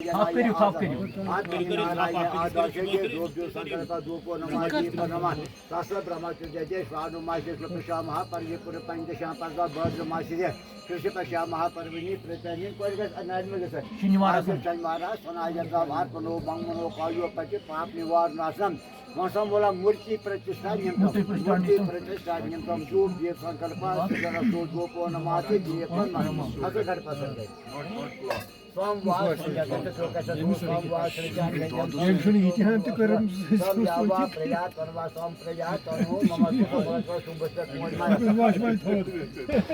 Half keriyor, half keriyor. Şimdi var asıl. मौसम बोला मूर्ति प्रतिष्ठा प्रतिष्ठा नियंत्रण जो ये संकल्प जरा तो जो को नमाते ये पर हजर घर पसंद है सोमवार संजाते तो कैसे सोमवार संजाते Ben şunu itihan tıkarım. सोमवार प्रयास करवा सोम प्रयास करो मम तो बोला तो सुबह मोज मार Başmayı tavuk.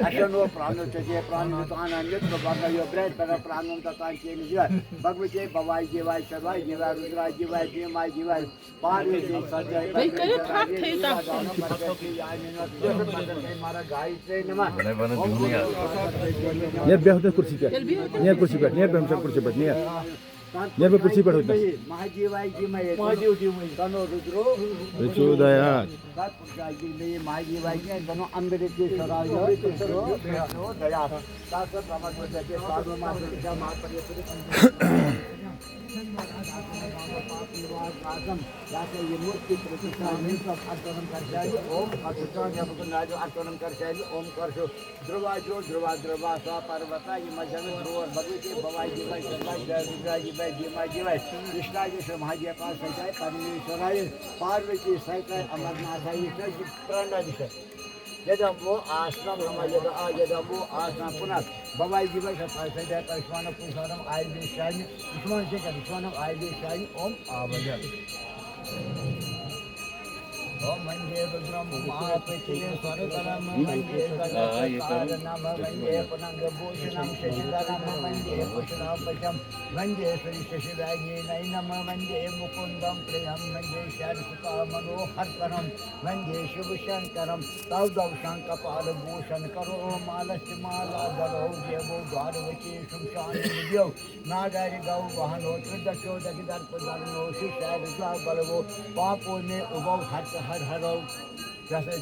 अशनो प्राण ते प्राण तो आनंद तो बागा यो ब्रेड पर प्राण तो तान के लिए भगवती भवाई जीवाय सर्वाय जीवाय रुद्राय जीवाय जीवाय जीवाय पार्वती सजय मारा गाय से नमा Ner behte kursi पे ner kursi पे ner behte kursi पे ner पे kursi पे होता महाजीवाय जी में महाजीव जी में तनो रुद्रो रुद्रदया जी में महाजीवाय जी तनो अंदर के सराय रुद्रो दया सात ब्रह्म के साधु मास के मास पर जाते ये मूर्ति प्रतिष्ठा में सब अर्पण कर जाए ओम अतुता जब नाजो अर्पण कर जाए ओम कर जो ध्रुवा ध्रुवा सा पर्वता ये मध्य में ध्रुव भगवती भवाई जीवाय सर्वाय जय जीवाय जीवाय जीवाय कृष्णा जी से महाजी का सजाए परमेश्वराय पार्वती सहित अमरनाथ ये प्रणा दिशा यदि वो आश्रम यदि वो आश्रम पुनः भवाई जीवाय सजाए कृष्ण पुरुषोत्तम आय विशाई कृष्ण से कृष्ण आय विशाई ओम आवय ओम मंजे रुद्रम महापतिले स्वरतरम मंजे गणनाम मंजे पुनंग भूषणम शशिधरम मंजे पुष्णापचम मंजे श्री शशिदायी नैनम मंजे मुकुंदम प्रियम मंजे शारसुता मनोहरकरम मंजे शिवशंकरम तौदव शंकपाल भूषण करो मालस्य माला धरो देवो द्वारवती शमशान विद्यो नागारि गौ वाहनो त्रिदशो दगिदर्प धर्मो शिशारसा बलवो पापो में उभौ हर हरो जैसे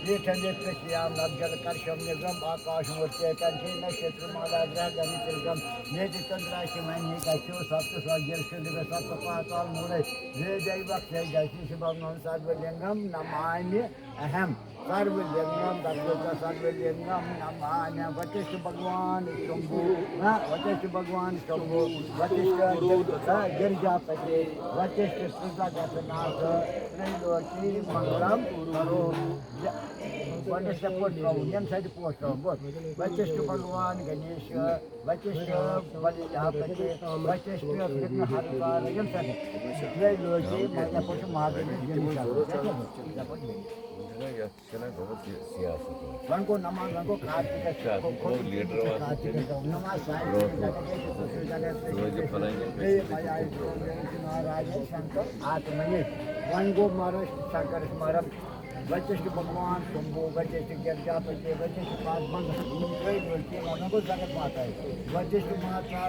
ये ठंडे प्रक्रियाम नवजल कर्षम निगम आकाश मूर्ति कंठे नक्षत्र माला ग्रह गणितम नेति चंद्राशि मन्य कक्षो सप्त स्वज्ञ शुद्ध सप्त पाताल मूले जय जय वक्त जय जय शिवम सर्वलिंगम नमामि अहम सर्वलिंगम दत्त सर्वलिंगम नमामि वशिष्ठ भगवान शंभु वशिष्ठ भगवान शंभु वशिष्ठ गिरिजापति वशिष्ठ सुजानाथ त्रैलोकी मंगलम करो वशिष्ठ पुत्र यम साइड पोस्ट वशिष्ठ भगवान गणेश वशिष्ठ बलिजापति वशिष्ठ विघ्नहरकार यम साइड त्रैलोकी मंगल महादेव वनको नमः वनको कार्तिक को लीडर नमः महाराज शंकर आत्मनि वनको मारो शंकर स्मरण वशिष्ठ भगवान शंभु वशिष्ठ गिरिजापति वशिष्ठ पाद मंगल को जगत माता है वशिष्ठ माता